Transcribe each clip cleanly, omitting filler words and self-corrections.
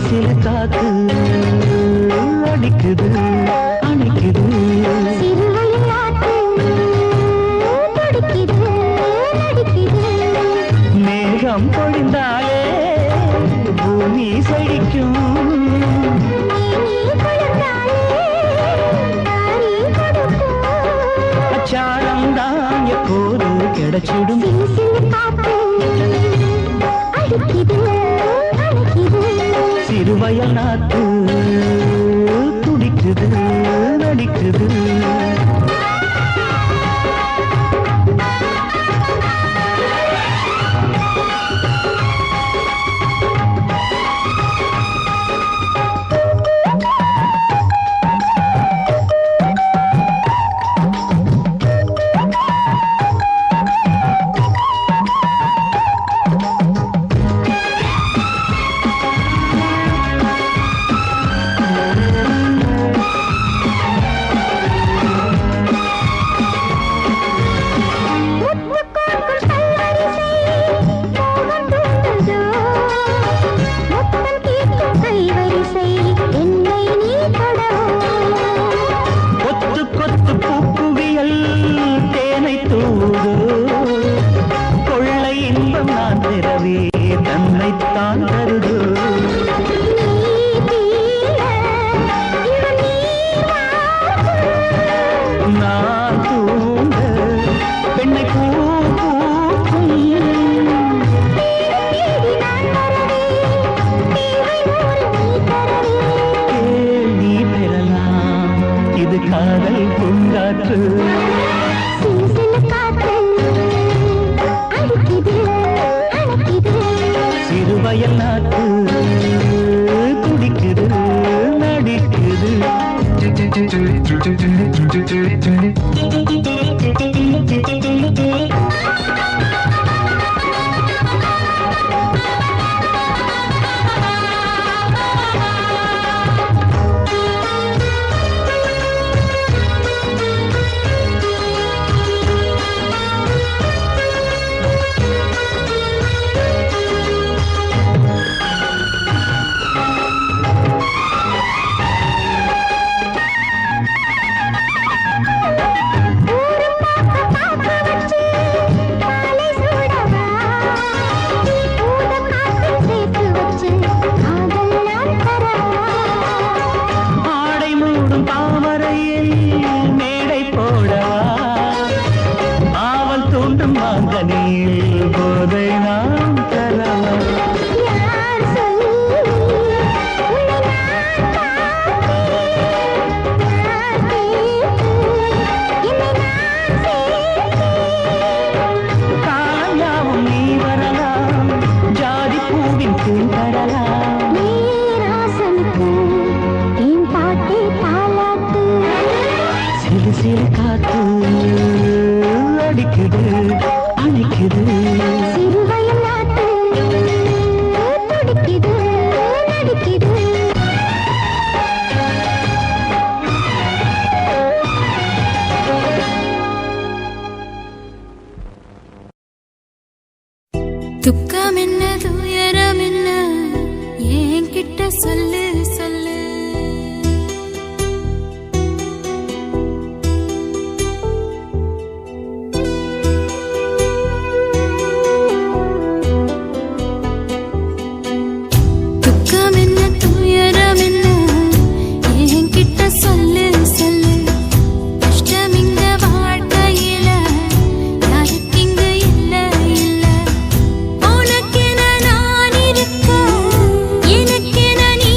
சிலு காத்து அடிக்குது அணைக்குது மேகம் பொழிந்தாலே பூமி செழிக்கும் அச்சாரம் தான் எப்போது கிடைச்சிடும் சிறுவயல் நாத்து துடிக்குது நடிக்குது தன்னைத்தான் தருது நான் தூங்க பெண்ணை பூ பூக்கும் நீ பெறலாம் இது காதல் பூங்காற்று சிறுவயல் நாட்டு துடிக்குது நடிக்குது போதை நாம் தரலாம் காயாவும் நீ வரலாம் ஜாதி பூவின் தேன் தரலாம் சிறு சிறு காத்து அடிக்குது அணைக்குது சிறுவயல் நாட்டு துடிக்குது நடிக்குது துக்கம் என்ன துயரம் என்ன என்கிட்ட சொல்லு சொல்லு எனக்கென நீ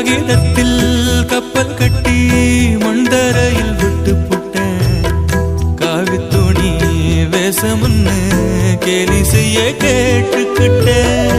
காகிதத்தில் கப்பல் கட்டி மண்டரையில் விட்டு புட்டேன். காவி துணி வேஷமுன்னு கேலி செய்ய கேட்டுக்கிட்டேன்.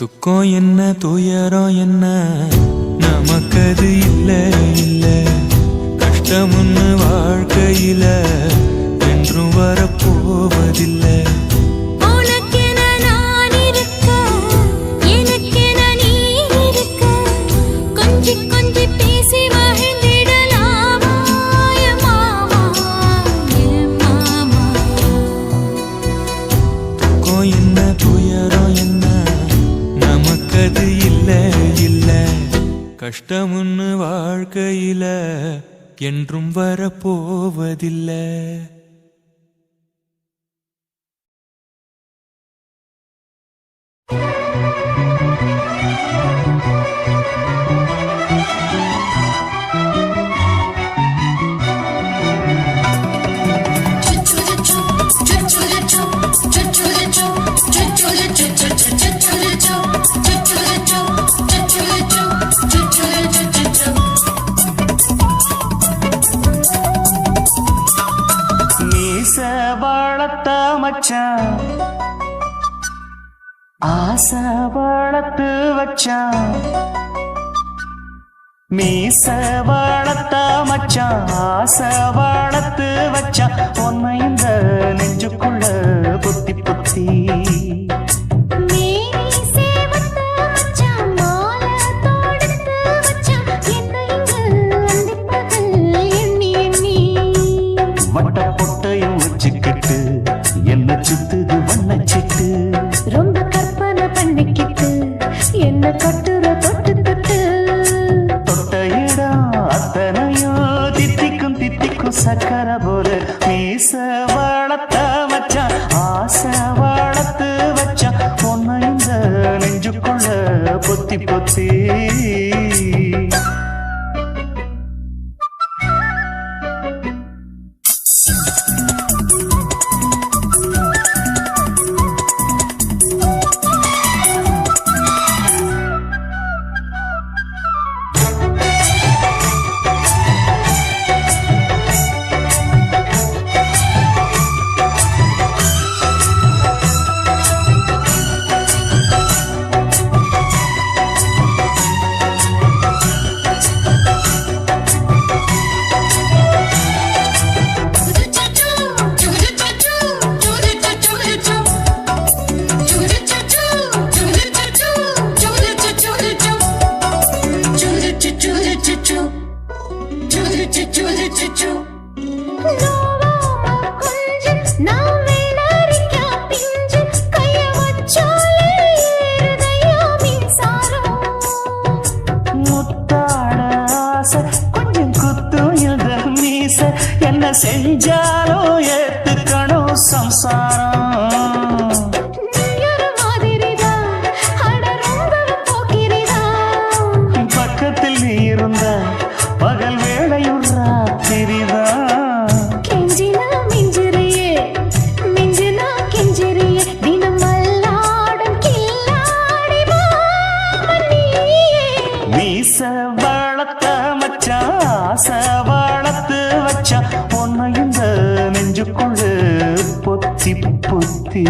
துக்கம் என்ன துயரம் என்ன நமக்கது இல்ல இல்ல. கஷ்டம்னு வாழ்க்கையில என்றும் வரப்போவதில்லை. கஷ்டம்னு வாழ்க்கையில என்றும் வரப்போவதில்லை. ஆசை வளர்த்து வச்சான் மீச வளர்த்த மச்சான். ஆசை வளர்த்து வச்சான் உன்னை இந்த நெஞ்சுக்குள்ள புத்தி புத்தி. வட்ட பொட்டையும் வச்சுக்கிட்டு என்ன சுத்துது வண்ணச்சிட்டு. ரொம்ப கற்பனை பண்ணிக்கிட்டு என்ன கட்டுற தொட்டு தொட்டு. தொட்ட இடம் அத்தனையோ தித்திக்கும் தித்திக்கும் சக்கர போல. மீச வளர்த்த வச்சான் ஆசை வளர்த்து வச்சான் உன்னை இந்த நெஞ்சுக்குள்ள பொத்தி பொத்தி. என்ன செஞ்சாலும் ஏத்துக்கணும் சம்சாரம். பக்கத்தில் நீ இருந்த பகல் வேளையும் ராத்திரிதான். கெஞ்சினா மிஞ்சிரியே மிஞ்சினா கெஞ்சிரியே தினம் மல்லாடும் கில்லாடி மீச வளர்த்த மச்சான் ஆசை வளர்த்து வச்சா உன்னை இந்த நெஞ்சுக்குள்ள பொத்தி பொத்தி.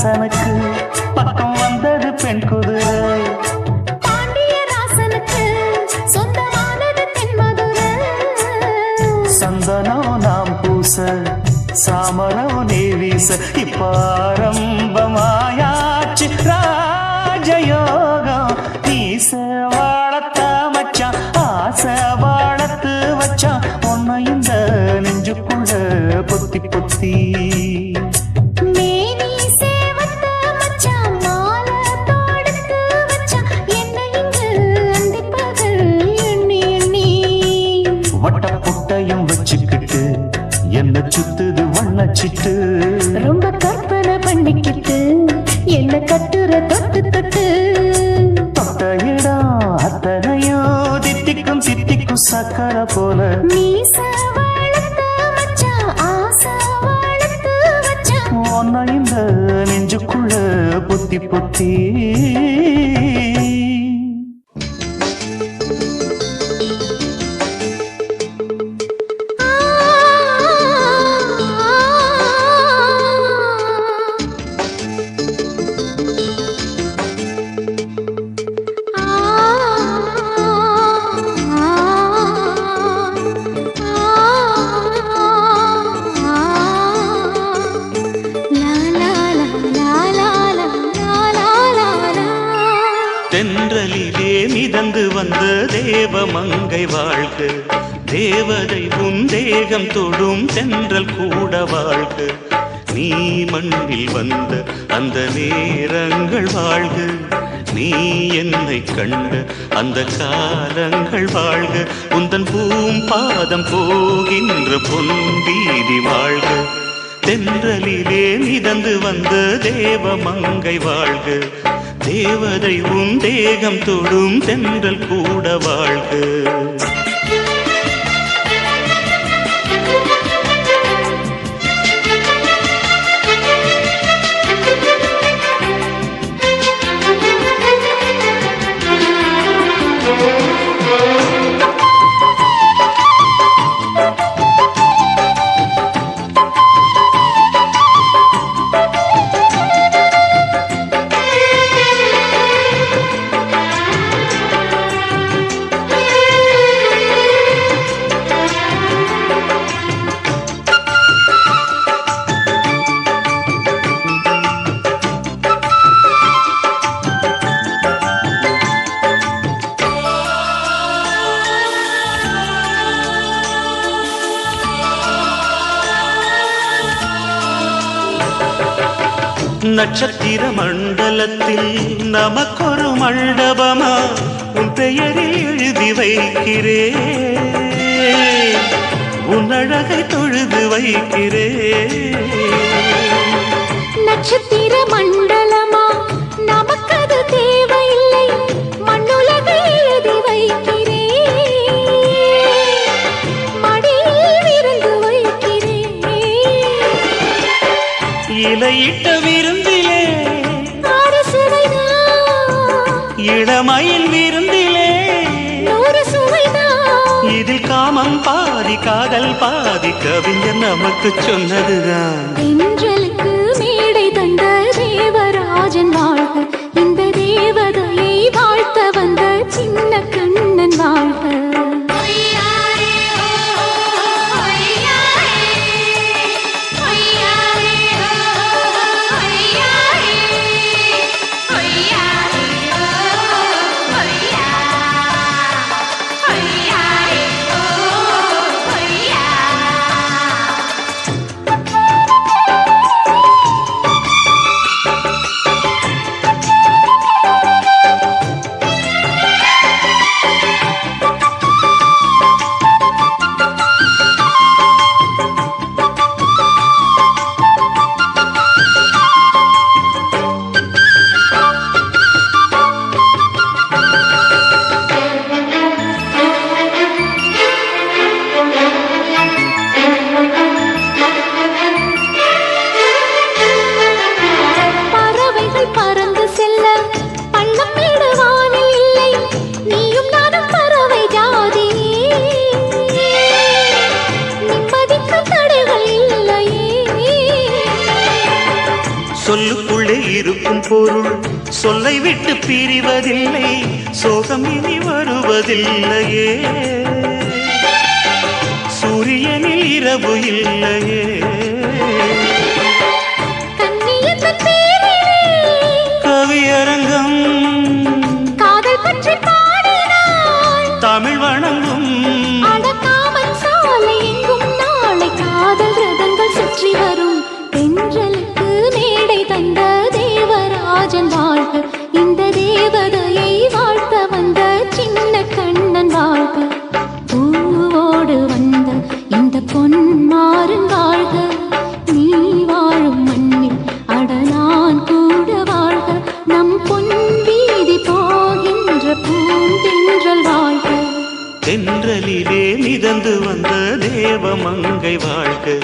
ராசனுக்கு பக்கம் வந்தது பெண் குதிரை. பாண்டிய ராசனுக்கு சொந்தமானது தென்மதுரை. சந்தனம் நாம் பூச சாமரம் நீ வீச இப்ப ஆரம்பமாயாச்சு ராஜயோகம். நீச வாழத்த மச்சான் ஆசை வாழத்து வச்சான் உன்னை இந்த நெஞ்சுக்குள்ள பொத்தி பொத்தி. மேனி சேவத்த மச்சான் மாலை தொடுத்து வச்சான் என்னை இங்கு அந்திப்பகல் எண்ணி எண்ணி. வட்ட புட்டையும் வச்சுக்கிட்டு என்ன சுத்துது வண்ணச்சிட்டு. ரொம்ப கற்பனை பண்ணிக்கிட்டு என்ன கட்டுற தொட்டு தொட்டு. தொட்ட இடம் அத்தனையும் தித்திக்கும் சித்திக்கும் சக்கர போல. மீச வளர்த்த மச்சான் ஆசை வளர்த்து வச்சான் உன்னை இந்த நெஞ்சுக்குள்ள பொத்தி பொத்தி. தென்றலிலே மிதந்து வந்த தேவமங்கை வாழ்க, தேவதை உன் தேகம் தொடும் தென்றல் கூட வாழ்க. நீ மண்ணில் வந்த அந்த நேரங்கள் வாழ்க, நீ என்னை கண்ட அந்த காலங்கள் வாழ்க. உந்தன் பூம்பாதம் போகின்ற பொன் வீதி வாழ்க. தென்றலிலே மிதந்து வந்த தேவமங்கை வாழ்க, தேவதை உன் தேகம் தொடும் தென்றல் கூட வாழ்க. நட்சத்திர மண்டலத்தில் நமக்கொரு மண்டபமா உன் பெயரில் எழுதி வைக்கிறேன், உன் அழகை தொழுது வைக்கிறேன். நட்சத்திர மண்டலமா நமக்கது தேவையில்லை, மண்ணுலகை எழுதி வைக்கிறேன், மடியில் விருந்து வைக்கிறேன். இலையிட்ட விருந்திலே இளமயில் விருந்திலே இதில் காமம் பாதி காதல் பாதி கவிஞர் நமக்கு சொன்னதுதான். தென்றலுக்கு மேடை தந்த தேவராஜன் வாழ்க, இந்த தேவதையை வாழ்த்த வந்த சின்ன கண்ணன் வாழ்க. இருக்கும் பொருள் சொல்லை விட்டு பிரிவதில்லை, சோகம் இனி வருவதில்லையே. சூரியனில் இரவு இல்லையே. கவியரங்கம் காதல் பற்றி பாடினாள், தமிழ் வணங்கும் அடக்காமல் சாலை எங்கும் நாளை காதல் ரதங்கள் சுற்றி வரும். தென்றலுக்கு மேடை தந்த தேவராஜன் வாழ்க, இந்த தேவதையை வாழ்த்த வந்த சின்ன கண்ணன் வாழ்க. பூவோடு வந்த இந்த பொன்மாறன் வாழ்க, நீ வாழும் மண்ணில் அடனான் கூட வாழ்க. நம் பொன் வீதி போகின்ற பூந்தென்றல் வாழ்க. தென்றலிலே மிதந்து வந்த தேவமங்கை வாழ்க,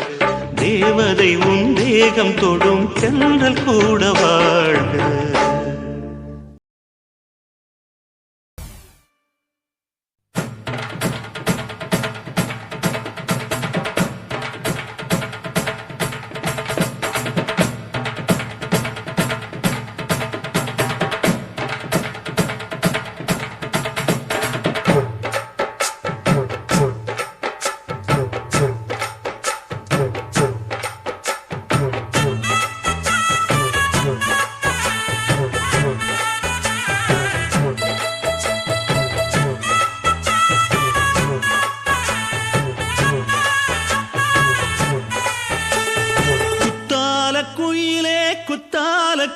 தேவதை உன் தேகம் தொடும் தென்றல் கூட வாழ்க.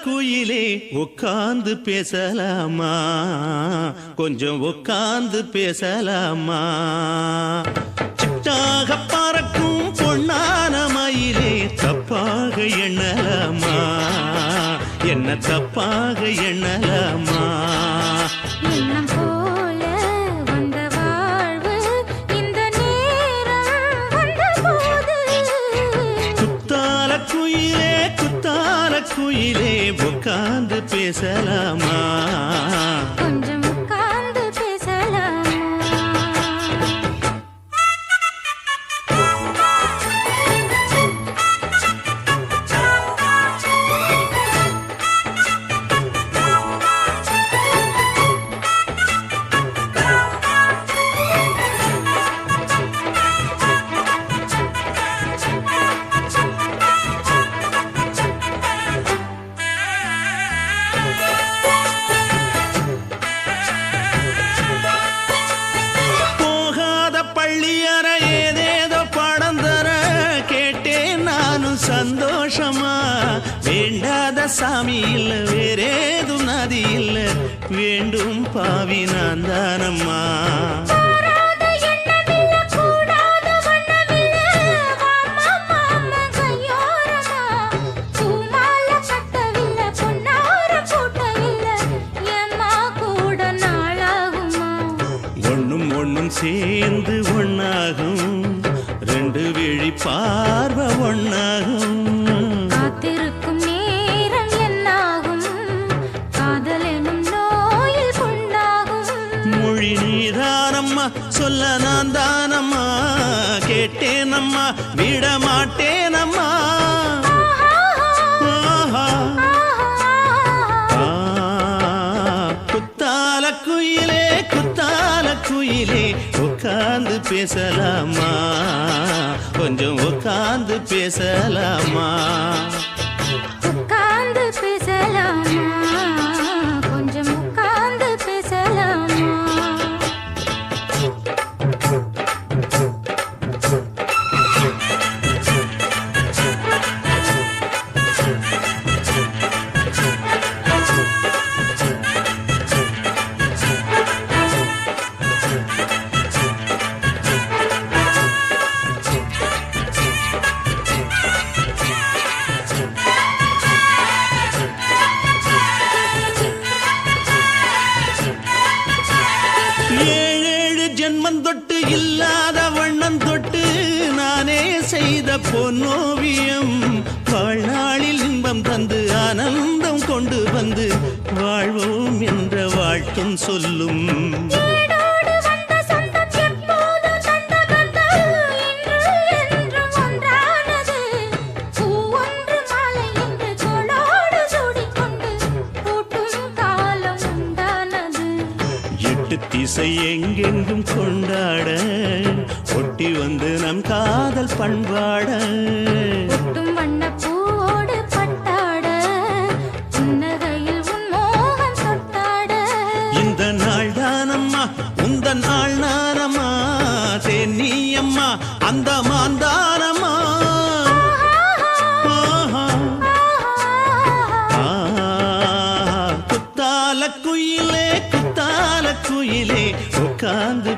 குயிலே உட்கார்ந்து பேசலாமா, கொஞ்சம் உட்கார்ந்து பேசலாமா. சிட்டாக பறக்கும் பொன்னான மயிலே தப்பாக எண்ணலாமா, என்ன தப்பாக எண்ணலாமா. எண்ணம் போல வந்த வாழ்வு இந்த நேரம் வந்தபோது. குத்தால குயிலே குத்தால குயிலே உட்கார்ந்து பேசலாமா, கொஞ்சம் உட்கார்ந்து பேசலாமா. சந்தோஷமா வேண்டாத சாமி இல்ல, வேறேது நதி இல்ல, வேண்டும் பாவி நான் தானம்மா. ஒண்ணும் ஒண்ணும் சேர்ந்து ஒண்ணாகும், ரெண்டு விழி பார்வை ஒண்ணாகும். காத்திருக்கும் நேரம் என்னாகும், காதல் எனும் நோயில் கொண்டாகும். மொழி நீதானம்மா, சொல்ல நான் தானம்மா, கேட்டேனம்மா விட மாட்டேனம்மா. குத்தால குயிலே குத்தால குயிலே உட்கார்ந்து பேசலாமா, கொஞ்சம் உட்கார்ந்து பேசலாமா. உட்கார்ந்து பேசலாமா, கொஞ்சம் உட்கார்ந்து பேசலாமா. ஜென்மந்தொட்டு இல்லாத வண்ணம் தொட்டு நானே செய்த பொன்னோவியம், வாழ்நாளில் இன்பம் தந்து ஆனந்தம் கொண்டு வந்து வாழ்வோம் என்ற வாழ்த்தும் சொல்லும். எட்டு திசை எங்கெங்கும் கொண்டாட ஒட்டி வந்து நம் காதல் பண்பாட ஒட்டும் வண்ண பூவோடு பட்டாட புன்னகையில் உன் மோகம் தொட்டாட இந்த நாள் தானம்மா உந்த நாள் நானம்மா தேனியம்மா அந்த மாந்தானம்மா குத்தால குயிலே உட்கார்ந்து